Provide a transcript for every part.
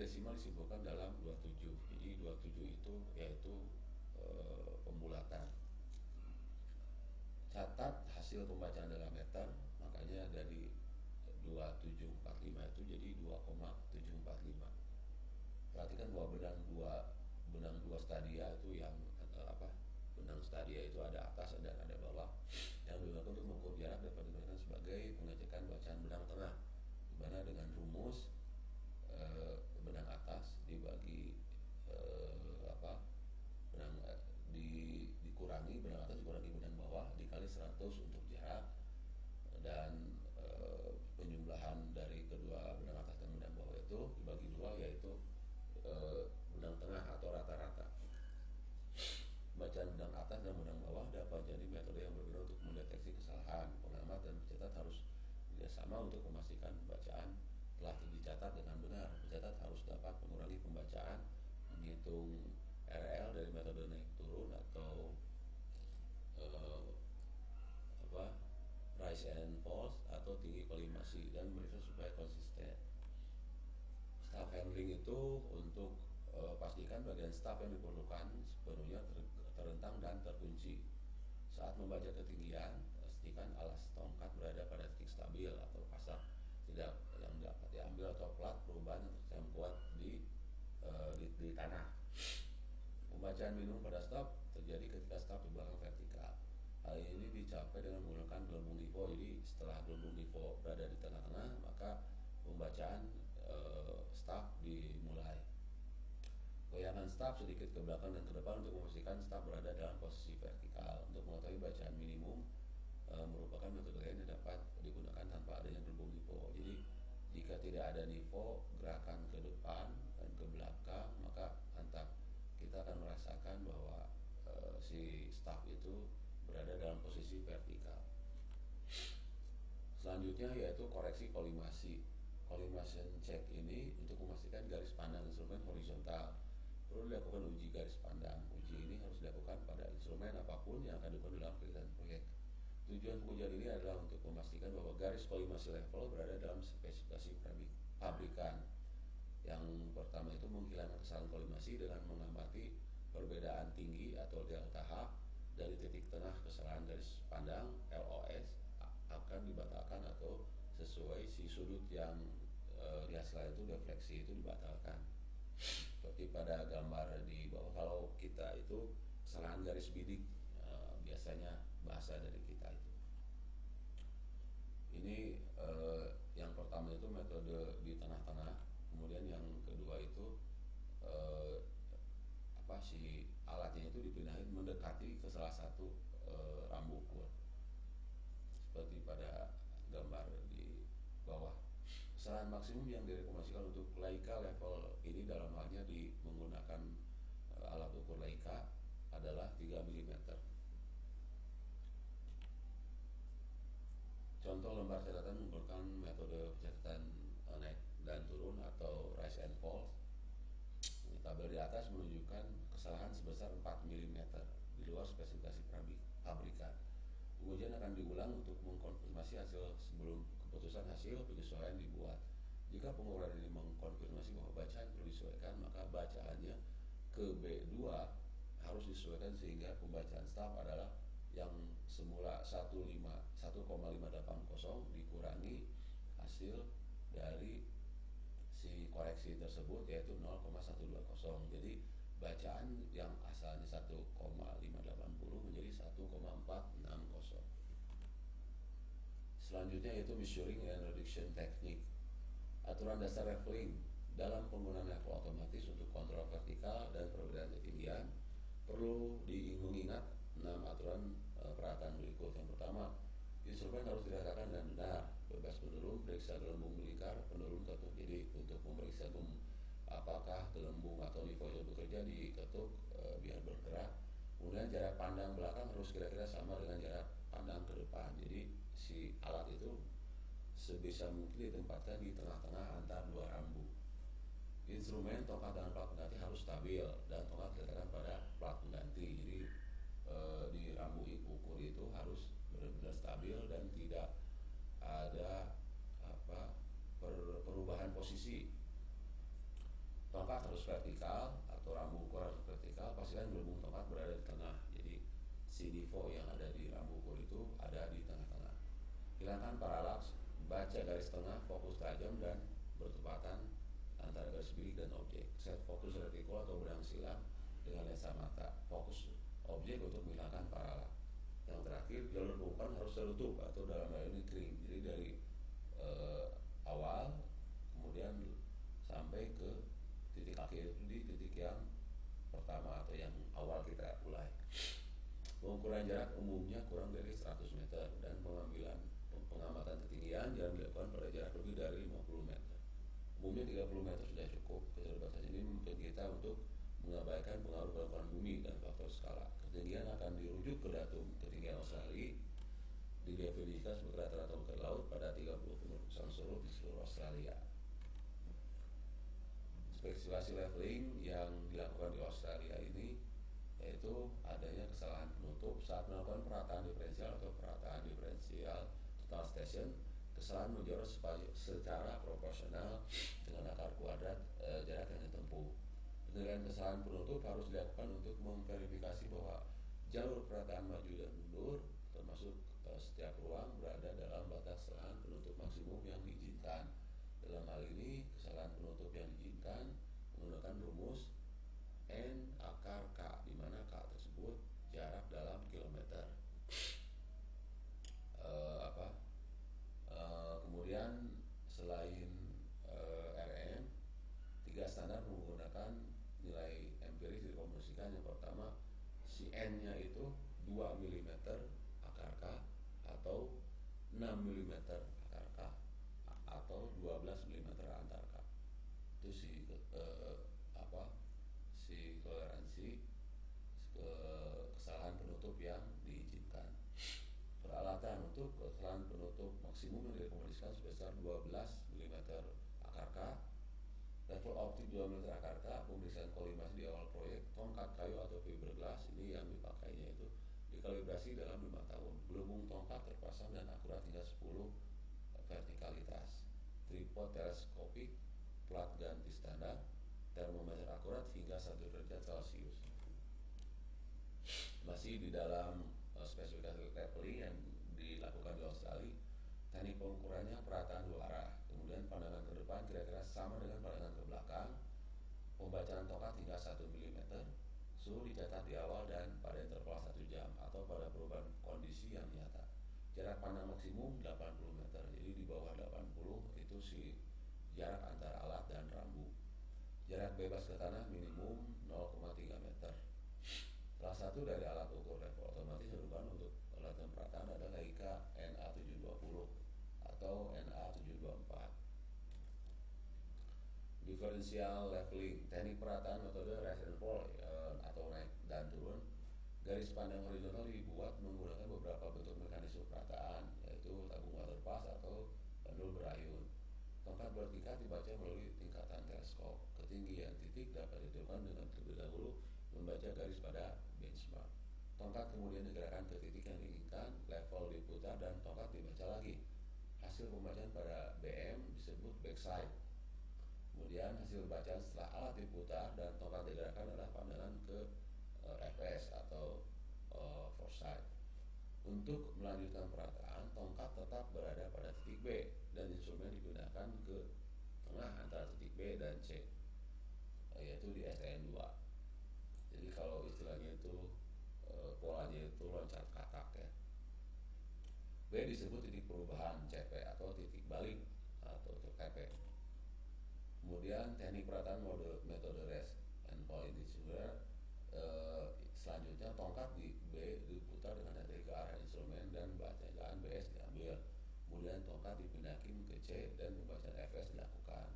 desimal disimpulkan dalam 27. Jadi 27 itu yaitu pembulatan. Catat hasil pembacaan dalam meter, makanya dari 2745 itu jadi 2,745. Perhatikan bahwa benang dua stadia itu yang benang stadia itu ada atas dan ada bawah, yang digunakan untuk mengukur jarak dapat digunakan sebagai pengecekan bacaan benang tengah, di mana dengan rumus benang atas dibagi benang dikurangi benang atas dikurangi benang bawah dikali 100 untuk jarak, dan penjumlahan dari kedua benang atas dan benang bawah itu dibagi dua, yaitu benang tengah atau rata-rata. Bacaan benang atas dan benang bawah dapat jadi metode yang berbeda untuk mendeteksi kesalahan. Pengamat dan pencatat harus kerjasama untuk memastikan bacaan telah dicatat dengan benar. Pencatat harus dapat mengurangi pembacaan, menghitung RL dari metode naik turun atau rise and falls atau tinggi kolimasi, dan mereka supaya konsisten. Staff handling itu untuk pastikan bagian staff yang diperlukan sepenuhnya terentang dan terkunci. Saat membaca ketinggian, pastikan alas tongkat berada pada titik stabil atau pasang tidak yang dapat diambil, atau plat perubahan yang kuat di tanah. Pembacaan minimum pada staf terjadi ketika staf di belakang vertikal. Hal ini dicapai dengan menggunakan gelembung nifo. Jadi setelah gelembung nifo berada di tengah-tengah, maka pembacaan staf dimulai. Goyangan staf sedikit ke belakang dan ke depan untuk memastikan staf berada dalam posisi vertikal. Untuk mengetahui bacaan minimum merupakan metode lain yang dapat digunakan tanpa adanya gelembung nifo. Jadi jika tidak ada nifo, gerakan ke depan dan ke belakang, maka kita akan merasakan bahwa si staf itu berada dalam posisi vertikal. Selanjutnya yaitu koreksi kolimasi. Collimation check ini untuk memastikan garis pandang instrumen horizontal. Perlu dilakukan uji garis pandang. Uji ini harus dilakukan pada instrumen apapun yang akan digunakan dalam kegiatan proyek. Tujuan pengujian ini adalah untuk memastikan bahwa garis kolimasi level berada dalam spesifikasi pabrikan. Yang pertama itu menghilangkan kesalahan kolimasi dengan mengamati perbedaan tinggi atau delta H dari titik tengah kesalahan garis pandang LOS akan dibatalkan, atau sesuai si sudut yang di hasilnya itu defleksi itu dibatalkan. Seperti pada gambar di bawah, kalau kita itu kesalahan garis bidik, biasanya bahasa dari kita itu. Ini yang pertama itu metode di tengah-tengah. Kemudian yang kedua itu si alatnya itu dipindahin mendekati ke salah satu rambu ukur, seperti pada gambar di bawah. Kesalahan maksimum yang direkomendasikan untuk Leica level ini dalam halnya menggunakan alat ukur Leica adalah 3 mm. Contoh lembar catatan menggunakan metode pencatatan naik dan turun atau rise and fall. Tabel di atas menunjukkan kesalahan sebesar 4 mm di luar spesifikasi pabrikan. Pengujian akan diulang untuk mengkonfirmasi hasil sebelum keputusan hasil penyesuaian dibuat. Jika pengukuran ini mengkonfirmasi bahwa bacaan perlu disesuaikan, maka bacaannya ke B2 harus disesuaikan sehingga pembacaan staf adalah yang semula 1,580 dikurangi hasil dari si koreksi tersebut, yaitu 0,120. Jadi bacaan yang asalnya 1,580 menjadi 1,460. Selanjutnya yaitu measuring and reduction technique. Aturan dasar leveling dalam penggunaan level otomatis untuk kontrol vertikal dan perbedaan ketinggian perlu mengingat 6 aturan peralatan berikut. Yang pertama, instrumen harus dirasakan dan benar, bebas menurun, periksa gelembung melingkar, penurun ketuk. Jadi untuk memeriksa apakah gelembung atau nifo itu bekerja, diketuk biar bergerak. Kemudian jarak pandang belakang harus kira-kira sama dengan jarak pandang ke depan. Jadi si alat itu sebisa mungkin ditempatkan di tengah-tengah antara dua rambu. Instrumen, tongkat dan plat pengganti harus stabil, dan tongkat diletakkan pada plat pengganti. Jadi di rambu ukur itu harus benar-benar stabil dan tidak ada perubahan posisi. si Divo yang ada di rambu ukur itu ada di tengah-tengah. Hilangkan paralaks, baca garis tengah, fokus tajam dan bertepatan antara garis bilik dan objek. Set fokus retikul atau benang silang dengan lensa mata. Fokus objek untuk menghilangkan paralaks. Yang terakhir, jalur pengukuran harus tertutup atau dalam hal ini kering. Jadi dari awal kemudian sampai ke titik akhir itu di titik yang pertama atau yang awal kita mulai. Pengukuran jarak umumnya kurang dari 100 meter dan pengamatan ketinggian jarang dilakukan pada jarak lebih dari 50 meter. Umumnya 30 meter sudah cukup. Keterbatasan ini membuat kita untuk mengabaikan pengaruh permukaan bumi dan faktor skala. Ketinggian akan dirujuk ke datum ketinggian Australia, didefinisikan sebagai rata-rata muka laut pada 30 penurunan surut di seluruh Australia. Spesifikasi leveling yang dilakukan di Australia ini yaitu adanya kesalahan penutup saat melakukan perataan diferensial atau perataan diferensial total station. Kesalahan menjorok secara proporsional dengan akar kuadrat jarak yang ditempuh. Penilaian kesalahan penutup harus dilakukan untuk memverifikasi bahwa jalur perataan maju dan mundur termasuk setiap ruang berada dalam batas kesalahan penutup maksimum yang diizinkan. Dalam hal ini kesalahan penutup yang diizinkan menggunakan rumus N akar K, di mana K tersebut jarak dalam kilometer. Kemudian selain RM, 3 standar menggunakan nilai empiris dikomunikasikan. Yang pertama, si N-nya itu 2 mm akar K atau 6 mm akar K atau 12 mm antar K. Itu si toleransi kesalahan penutup yang diizinkan. Peralatan untuk kesalahan penutup maksimum yang direkomendasikan sebesar 12 mm akar K, level optik 2 mm akar K, pemeriksaan kolimasi di awal proyek, tongkat kayu atau fiberglass ini yang dipakainya itu dikalibrasi dalam 5 tahun. Gelembung tongkat terpasang dan akurat hingga 10 vertikalitas. Tripod teleskopik, plat ganti standar, termometer akurat hingga 1 derajat Celcius. Masih di dalam spesifikasi leveling yang dilakukan di Australia, teknik pengukurannya perataan 2 arah, kemudian pandangan ke depan kira-kira sama dengan pandangan ke belakang, pembacaan tongkat hingga 1 mm, suhu dicatat di awal dan pada interval 1 jam atau pada perubahan kondisi yang nyata. Jarak pandang maksimum 80 meter, jadi di bawah 80 itu si jarak antara alat dan rambu. Jarak bebas ke tanah minimum 0,3 meter. Salah satu dari alat ukur level otomatis yang digunakan untuk latihan perataan adalah Leica NA720 atau NA724. Differential leveling, teknik perataan metode rise and fall atau naik dan turun. Garis pandang horizontal dibuat menggunakan beberapa bentuk mekanisme perataan, yaitu tabung waterpass atau bandul berayun. Tongkat bertingkat dibaca melalui tingkatan teleskop. Ketinggian titik dapat ditentukan dengan terlebih dahulu membaca garis pada benchmark. Tongkat kemudian digerakkan ke titik yang diinginkan, level diputar dan tongkat dibaca lagi. Hasil pembacaan pada BM disebut backside. Kemudian hasil bacaan setelah alat diputar dan tongkat digerakkan adalah pandangan ke FS atau foresight. Untuk melanjutkan perataan, tongkat tetap berada pada titik B dan instrumen digunakan ke tengah antara titik B dan C, yaitu di STN2. Jadi kalau istilahnya itu polanya itu loncat katak ya. B disebut titik perubahan CP atau titik balik atau TP. Kemudian teknik perataan metode rest and fall ini sebenarnya selanjutnya tongkat di B diputar dengan metode ke arah instrumen dan bacaan BS diambil. Kemudian tongkat dipindahkan ke C dan pembacaan FS dilakukan.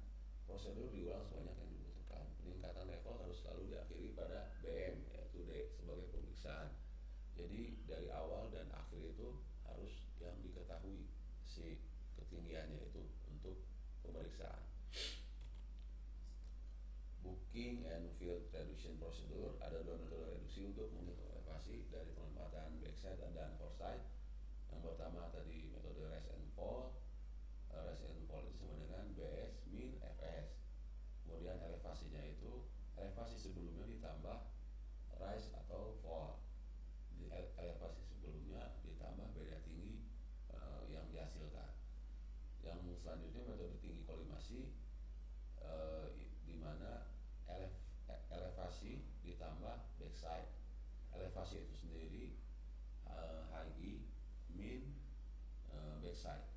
Prosedur diulang sebanyak yang dibutuhkan. Peningkatan level harus selalu diakhiri pada BM, yaitu D sebagai pemeriksaan. Jadi dari awal dan akhir itu harus yang diketahui si ketinggiannya itu untuk pemeriksaan. Booking and field reduction procedure, ada 2 metode reduksi untuk menghitung elevasi dari penempatan backside dan foresight. Yang pertama tadi metode rise and fall. Rise and fall itu sama dengan BS min FS. Kemudian elevasinya itu elevasi sebelumnya ditambah rise atau fall. Elevasi selanjutnya metode tinggi kolimasi, di mana elevasi ditambah backside. Elevasi itu sendiri HI min backside.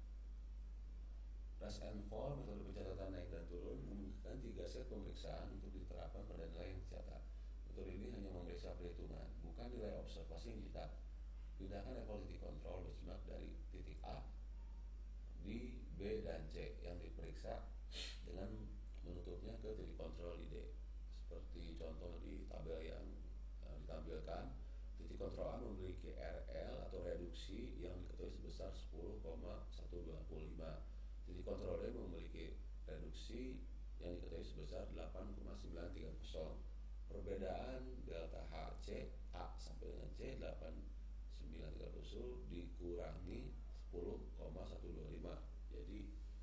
Rise and fall, metode pencatatan naik dan turun membutuhkan 3 set pemeriksaan untuk diterapkan pada nilai yang dicatat. Metode ini hanya memeriksa perhitungan, bukan nilai observasi yang dicatat. Pindahkan equality control benchmark dari titik A, di B dan C yang diperiksa dengan menutupnya ke titik kontrol di D. Seperti contoh di tabel yang ditampilkan, titik kontrol A memiliki RL atau reduksi yang diketahui sebesar 10,125. Titik kontrol D memiliki reduksi yang diketahui sebesar 8,930. Perbedaan delta HC A sampai dengan C 8,930 dikurangi 10,125, jadi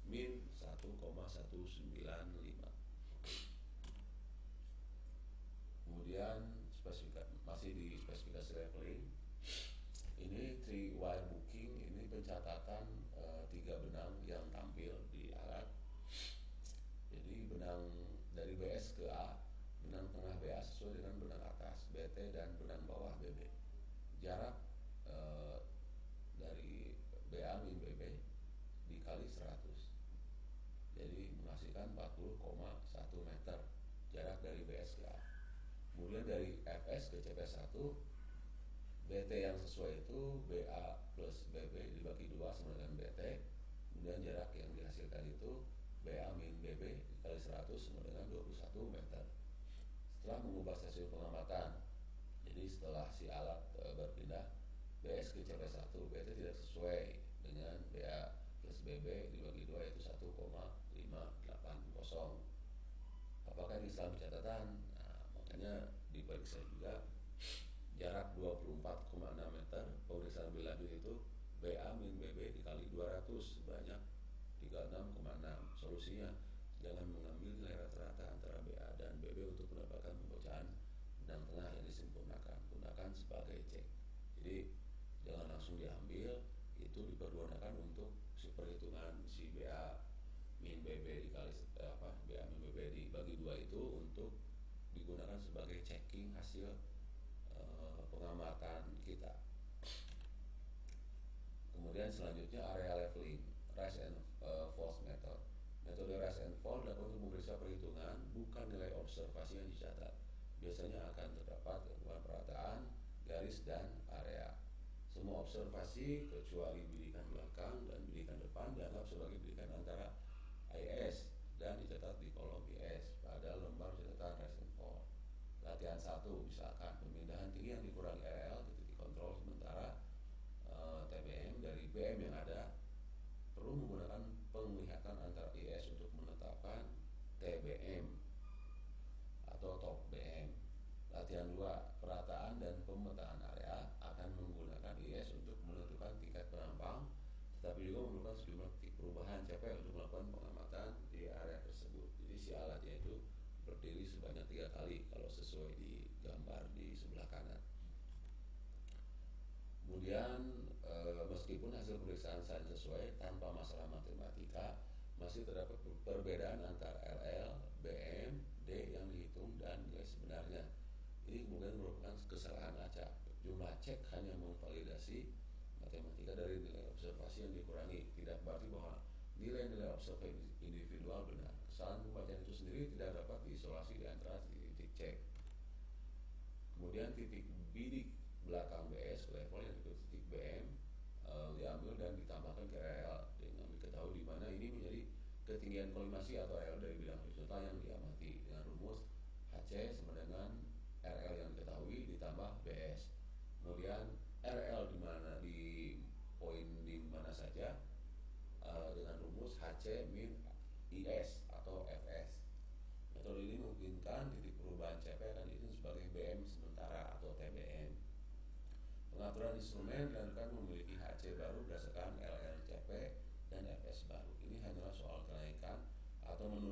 min 1,195. Kemudian masih di spesifikasi leveling, ini 3 wire booking, ini pencatatan 3 benang yang tampil di alat. Jadi benang dari BS ke A, benang tengah BA sesuai dengan benang atas BT dan benang bawah BB. Jarak dari BA min BB dikali 100, jadi menghasilkan 40,1 meter jarak dari BS ke A. Kemudian dari FS ke CP1, BT yang sesuai itu BA plus BB dibagi 2 sama dengan BT. Kemudian jarak yang dihasilkan itu BA min BB dikali 100 sama dengan 21 meter. Setelah mengubah stasiun pengamatan, jadi setelah si alat berpindah BS ke CP1, BT tidak sesuai dengan BA plus BB dibagi 2 yaitu 1,580. Apakah ini salah pencatatan? Nah, makanya diperiksa juga jarak 24,6 meter. Pemeriksaan lebih lanjut itu BA min BB dikali 200 sebanyak 36,6. Solusinya, jangan mengambil nilai rata-rata antara BA dan BB untuk mendapatkan pembocahan benang tengah yang disempurnakan. Gunakan sebagai cek. Jadi jangan langsung diambil, itu dipergunakan untuk si perhitungan si BA min BB dikali BA min BB dibagi 2 itu untuk digunakan sebagai checking hasil pengamatan kita. Kemudian selanjutnya area leveling, rise and fall method. Metode rise and fall dapat untuk memeriksa perhitungan, bukan nilai observasi yang dicatat. Biasanya akan terdapat gangguan perataan garis dan area. Semua observasi kecuali bidikan belakang dan bidikan depan dianggap sebagai bidikan antara IS dan dicatat di kolom IS pada lembar catatan rise and fall. Latihan 1, misalkan pemindahan tinggi yang dikurangi RL ke titik kontrol sementara TBM dari BM yang ada, perlu menggunakan penglihatan antara IS untuk menetapkan TBM atau top BM. Latihan 2, perataan dan pemetaan area akan menggunakan IS untuk menentukan tingkat penampang, tetapi juga memerlukan sejumlah titik perubahan CP untuk melakukan pengamatan di area tersebut. Jadi si alatnya itu berdiri sebanyak 3 kali kalau sesuai di gambar di sebelah kanan. Kemudian meskipun hasil pemeriksaan sains sesuai tanpa masalah matematika, masih terdapat perbedaan antara RL, BM, D yang dihitung dan nilai sebenarnya. Ini kemudian merupakan kesalahan acak. Jumlah cek hanya memvalidasi matematika dari nilai observasi yang dikurangi, tidak berarti bahwa nilai-nilai observasi individual benar. Kesalahan pembacaan itu sendiri tidak dapat diisolasi di antara titik cek. Kemudian titik bidik belakang BS level yang disebut titik BM diambil dan ditambahkan ke RL dengan diketahui di mana ini menjadi ketinggian kolimasi atau RL dari bidang horizontal yang diamati dengan rumus HC sama dengan RL yang diketahui ditambah BS. Kemudian RL di mana di poin di mana saja dengan rumus HC min IS atau FS. Metode ini memungkinkan titik perubahan CP akan dihitung sebagai BM sementara atau TBM. Pengaturan instrumen dilakukan memiliki HC baru berdasarkan LLCP dan FS baru. Ini hanyalah soal kenaikan atau menurunkan